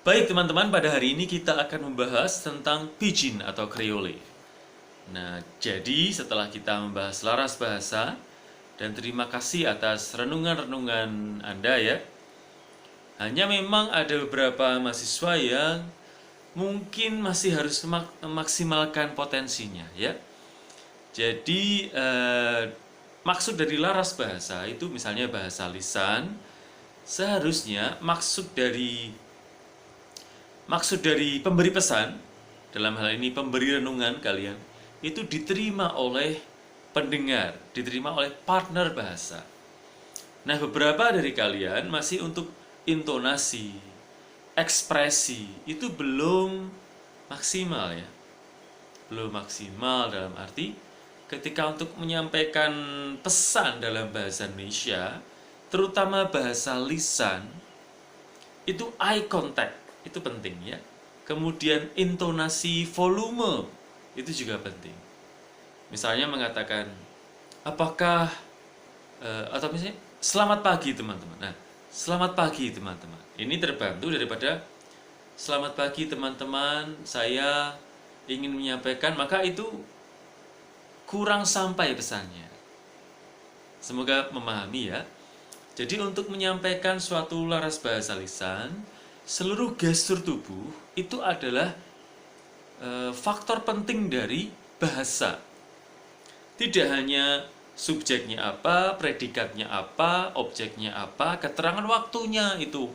Baik teman-teman, pada hari ini kita akan membahas tentang pidgin atau kreole. Nah, jadi setelah kita membahas laras bahasa, dan terima kasih atas renungan-renungan Anda ya. Hanya memang ada beberapa mahasiswa yang mungkin masih harus memaksimalkan potensinya ya. Jadi maksud dari laras bahasa itu misalnya bahasa lisan, seharusnya maksud dari pemberi pesan, dalam hal ini pemberi renungan kalian, itu diterima oleh pendengar, diterima oleh partner bahasa. Nah, beberapa dari kalian masih untuk intonasi, ekspresi, itu belum maksimal ya. Belum maksimal dalam arti ketika untuk menyampaikan pesan dalam bahasa Indonesia, terutama bahasa lisan, itu eye contact itu penting ya. Kemudian intonasi, volume itu juga penting. Misalnya mengatakan apakah atau misalnya selamat pagi teman-teman. Nah, selamat pagi teman-teman. Ini terbantu daripada selamat pagi teman-teman, saya ingin menyampaikan, maka itu kurang sampai pesannya. Semoga memahami ya. Jadi untuk menyampaikan suatu laras bahasa lisan, seluruh gestur tubuh itu adalah faktor penting dari bahasa. Tidak hanya subjeknya apa, predikatnya apa, objeknya apa, keterangan waktunya itu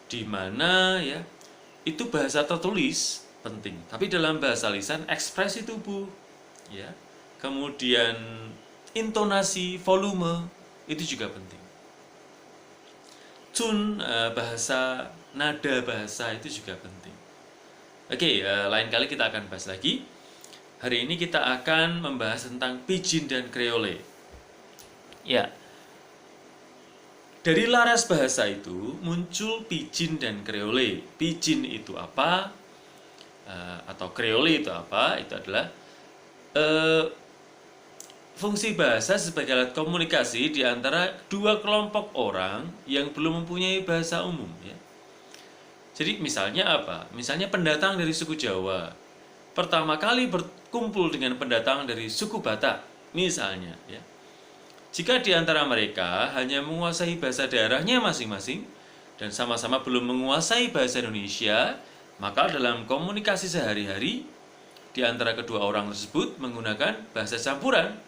di mana ya. Itu bahasa tertulis penting. Tapi dalam bahasa lisan ekspresi tubuh ya. Kemudian intonasi, volume itu juga penting. Tune bahasa, nada bahasa itu juga penting. Oke, lain kali kita akan bahas lagi. Hari ini kita akan membahas tentang pidgin dan kreole. Ya, dari laras bahasa itu muncul pidgin dan kreole. Pidgin itu apa? Atau kreole itu apa? Itu adalah fungsi bahasa sebagai alat komunikasi di antara dua kelompok orang yang belum mempunyai bahasa umum ya. Jadi misalnya apa? Misalnya pendatang dari suku Jawa pertama kali berkumpul dengan pendatang dari suku Batak misalnya ya. Jika di antara mereka hanya menguasai bahasa daerahnya masing-masing dan sama-sama belum menguasai bahasa Indonesia, maka dalam komunikasi sehari-hari di antara kedua orang tersebut menggunakan bahasa campuran,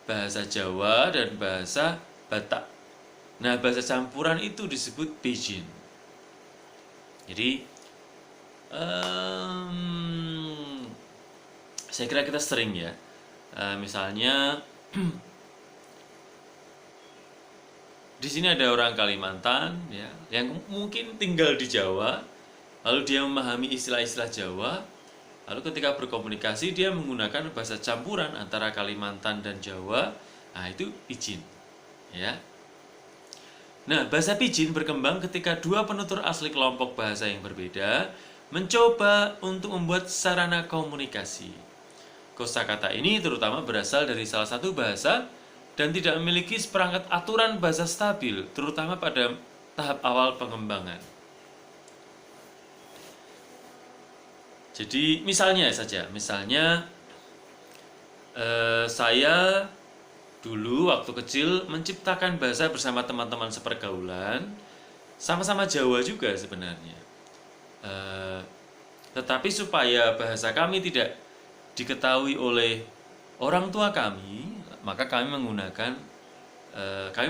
bahasa Jawa dan bahasa Batak. Nah, bahasa campuran itu disebut pidgin. Jadi, saya kira kita sering ya, misalnya di sini ada orang Kalimantan ya, yang mungkin tinggal di Jawa, lalu dia memahami istilah-istilah Jawa, lalu ketika berkomunikasi dia menggunakan bahasa campuran antara Kalimantan dan Jawa. Nah, itu pidgin ya. Nah, bahasa pidgin berkembang ketika dua penutur asli kelompok bahasa yang berbeda mencoba untuk membuat sarana komunikasi. Kosakata ini terutama berasal dari salah satu bahasa dan tidak memiliki seperangkat aturan bahasa stabil, terutama pada tahap awal pengembangan. Jadi misalnya saja, saya dulu waktu kecil menciptakan bahasa bersama teman-teman sepergaulan, sama-sama Jawa juga sebenarnya. Tetapi supaya bahasa kami tidak diketahui oleh orang tua kami, maka kami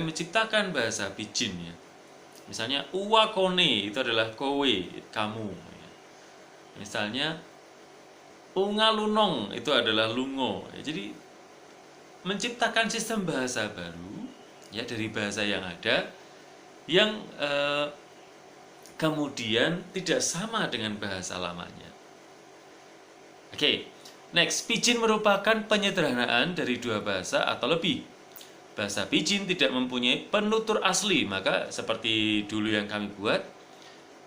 menciptakan bahasa pidgin ya. Misalnya uwakone itu adalah kowe, kamu ya. Misalnya ungalunong itu adalah lungo ya. Jadi menciptakan sistem bahasa baru ya dari bahasa yang ada yang kemudian tidak sama dengan bahasa lamanya. Oke, next, pidgin merupakan penyederhanaan dari dua bahasa atau lebih. Bahasa pidgin tidak mempunyai penutur asli, maka seperti dulu yang kami buat,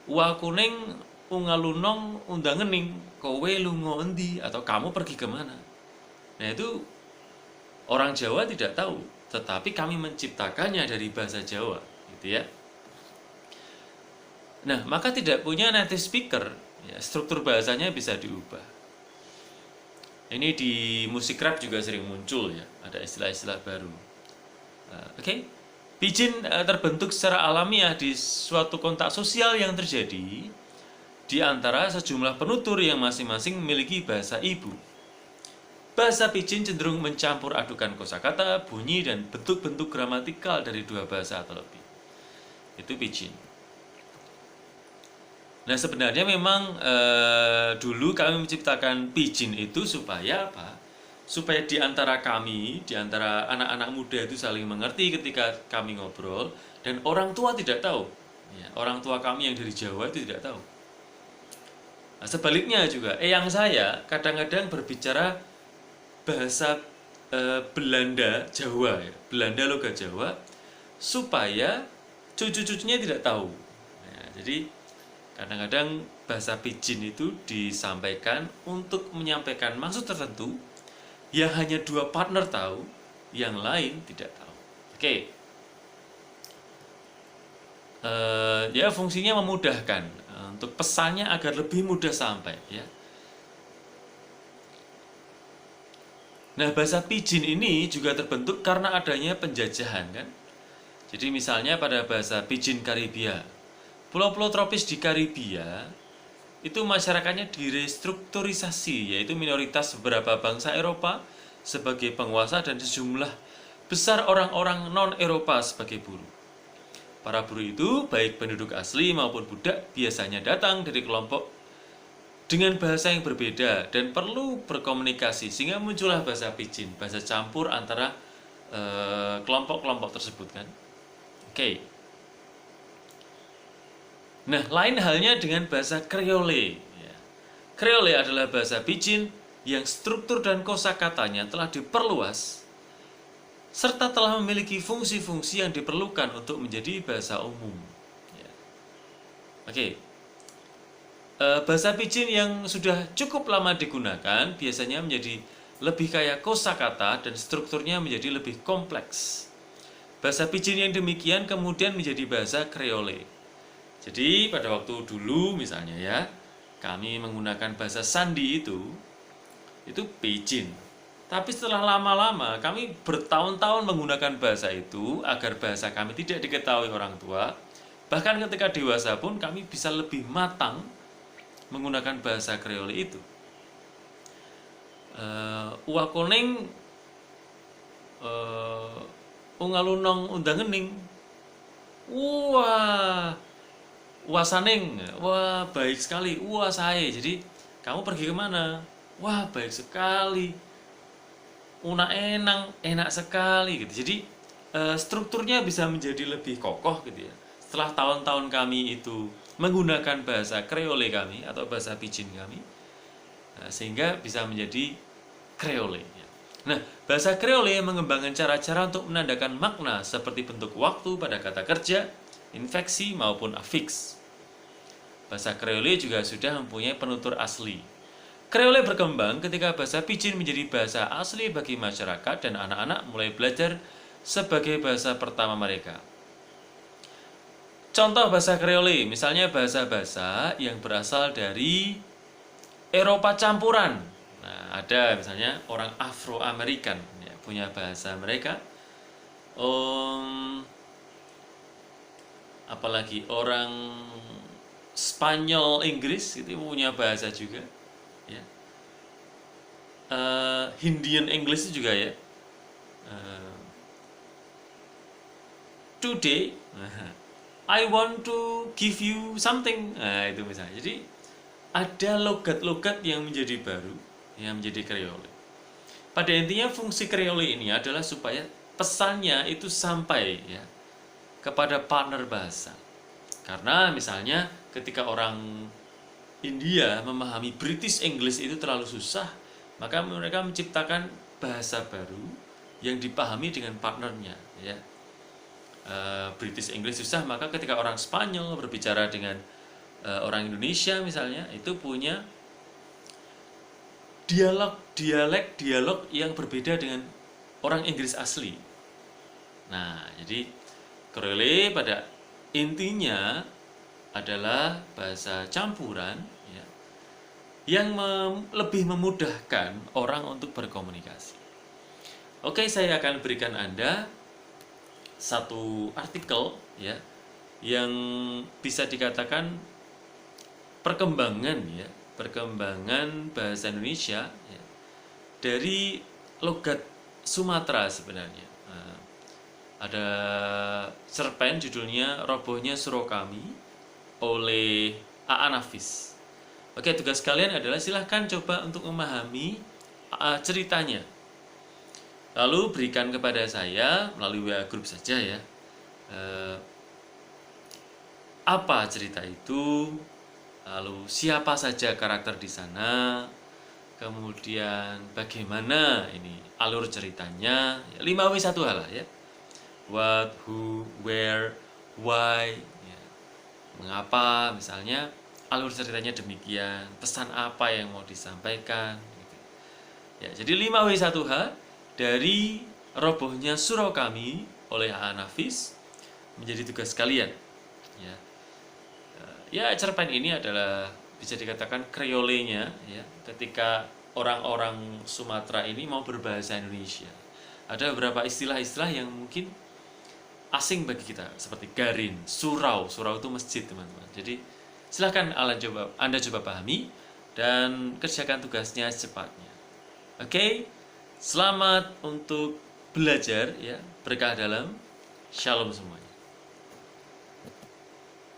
wa kuning ungalunong undangening, kowe lungo endi atau kamu pergi kemana. Nah, itu orang Jawa tidak tahu, tetapi kami menciptakannya dari bahasa Jawa, gitu ya. Nah, maka tidak punya native speaker, ya, struktur bahasanya bisa diubah. Ini di musik rap juga sering muncul ya, ada istilah-istilah baru. Oke. Pidgin terbentuk secara alamiah di suatu kontak sosial yang terjadi di antara sejumlah penutur yang masing-masing memiliki bahasa ibu. Bahasa Pidgin cenderung mencampur adukan kosakata, bunyi, dan bentuk-bentuk gramatikal dari dua bahasa atau lebih. Itu Pidgin. Nah, sebenarnya memang dulu kami menciptakan Pidgin itu supaya apa? Supaya di antara kami, di antara anak-anak muda itu saling mengerti ketika kami ngobrol, dan orang tua tidak tahu. Ya, orang tua kami yang dari Jawa itu tidak tahu. Nah, sebaliknya juga, eyang saya kadang-kadang berbicara bahasa Belanda Jawa, ya, Belanda logat Jawa, supaya cucu-cucunya tidak tahu. Ya, jadi kadang-kadang bahasa Pidgin itu disampaikan untuk menyampaikan maksud tertentu yang hanya dua partner tahu, yang lain tidak tahu. Oke. Ya fungsinya memudahkan untuk pesannya agar lebih mudah sampai ya. Nah, bahasa Pidgin ini juga terbentuk karena adanya penjajahan kan. Jadi misalnya pada bahasa Pidgin Karibia, pulau-pulau tropis di Karibia itu masyarakatnya direstrukturisasi, yaitu minoritas beberapa bangsa Eropa sebagai penguasa dan sejumlah besar orang-orang non-Eropa sebagai buruh. Para buruh itu, baik penduduk asli maupun budak, biasanya datang dari kelompok dengan bahasa yang berbeda dan perlu berkomunikasi, sehingga muncullah bahasa Pidgin, bahasa campur antara kelompok-kelompok tersebut kan. Oke. Nah, lain halnya dengan bahasa Creole. Creole adalah bahasa Pidgin yang struktur dan kosakatanya telah diperluas serta telah memiliki fungsi-fungsi yang diperlukan untuk menjadi bahasa umum. Oke. Bahasa Pidgin yang sudah cukup lama digunakan biasanya menjadi lebih kaya kosakata dan strukturnya menjadi lebih kompleks. Bahasa Pidgin yang demikian kemudian menjadi bahasa Creole. Jadi pada waktu dulu misalnya ya, kami menggunakan bahasa Sandi itu Pidgin. Tapi setelah lama-lama kami bertahun-tahun menggunakan bahasa itu agar bahasa kami tidak diketahui orang tua. Bahkan ketika dewasa pun kami bisa lebih matang menggunakan bahasa Creole itu. Ua koneng ungalunong undangening. Wah, Wasaneng, wah baik sekali, wah saya. Jadi kamu pergi kemana? Wah baik sekali, una enak sekali gitu. Jadi strukturnya bisa menjadi lebih kokoh gitu ya. Setelah tahun-tahun kami itu menggunakan bahasa Creole kami atau bahasa Pidgin kami, sehingga bisa menjadi Creole. Nah, bahasa Creole mengembangkan cara-cara untuk menandakan makna seperti bentuk waktu pada kata kerja, infeksi maupun afiks. Bahasa Creole juga sudah mempunyai penutur asli. Creole berkembang ketika bahasa Pidgin menjadi bahasa asli bagi masyarakat dan anak-anak mulai belajar sebagai bahasa pertama mereka. Contoh bahasa Creole, misalnya bahasa-bahasa yang berasal dari Eropa campuran. Nah, ada misalnya orang Afro-Amerikan ya, punya bahasa mereka. Apalagi orang Spanyol, Inggris itu punya bahasa juga ya. Hindian English juga ya. Today I want to give you something. Nah, itu misalnya. Jadi ada logat-logat yang menjadi baru, yang menjadi Creole. Pada intinya fungsi Creole ini adalah supaya pesannya itu sampai ya kepada partner bahasa. Karena misalnya ketika orang India memahami British English itu terlalu susah, maka mereka menciptakan bahasa baru yang dipahami dengan partnernya ya. British English susah, maka ketika orang Spanyol berbicara dengan orang Indonesia misalnya, itu punya dialog yang berbeda dengan orang Inggris asli. Nah, jadi Creole pada intinya adalah bahasa campuran, ya, yang lebih memudahkan orang untuk berkomunikasi. Oke, saya akan berikan Anda satu artikel, ya, yang bisa dikatakan perkembangan bahasa Indonesia, ya, dari logat Sumatera sebenarnya. Nah, ada cerpen judulnya Robohnya Surau Kami oleh A.A. Nafis. Oke, tugas kalian adalah silahkan coba untuk memahami ceritanya. Lalu berikan kepada saya melalui WA grup saja, ya. Apa cerita itu? Lalu siapa saja karakter di sana? Kemudian bagaimana ini alur ceritanya? 5W1H lah, ya. What, who, where, why, ya. Mengapa, misalnya alur ceritanya demikian, pesan apa yang mau disampaikan, gitu. Ya, jadi 5W1H dari Robohnya Surau Kami oleh A.A. Nafis menjadi tugas kalian, ya. Ya, cerpen ini adalah bisa dikatakan kreolenya, ya, ketika orang-orang Sumatera ini mau berbahasa Indonesia. Ada beberapa istilah-istilah yang mungkin asing bagi kita, seperti garin, surau. Surau itu masjid, teman-teman. Jadi silahkan Anda coba pahami dan kerjakan tugasnya secepatnya. Oke, selamat untuk belajar, ya. Berkah dalam. Shalom semuanya.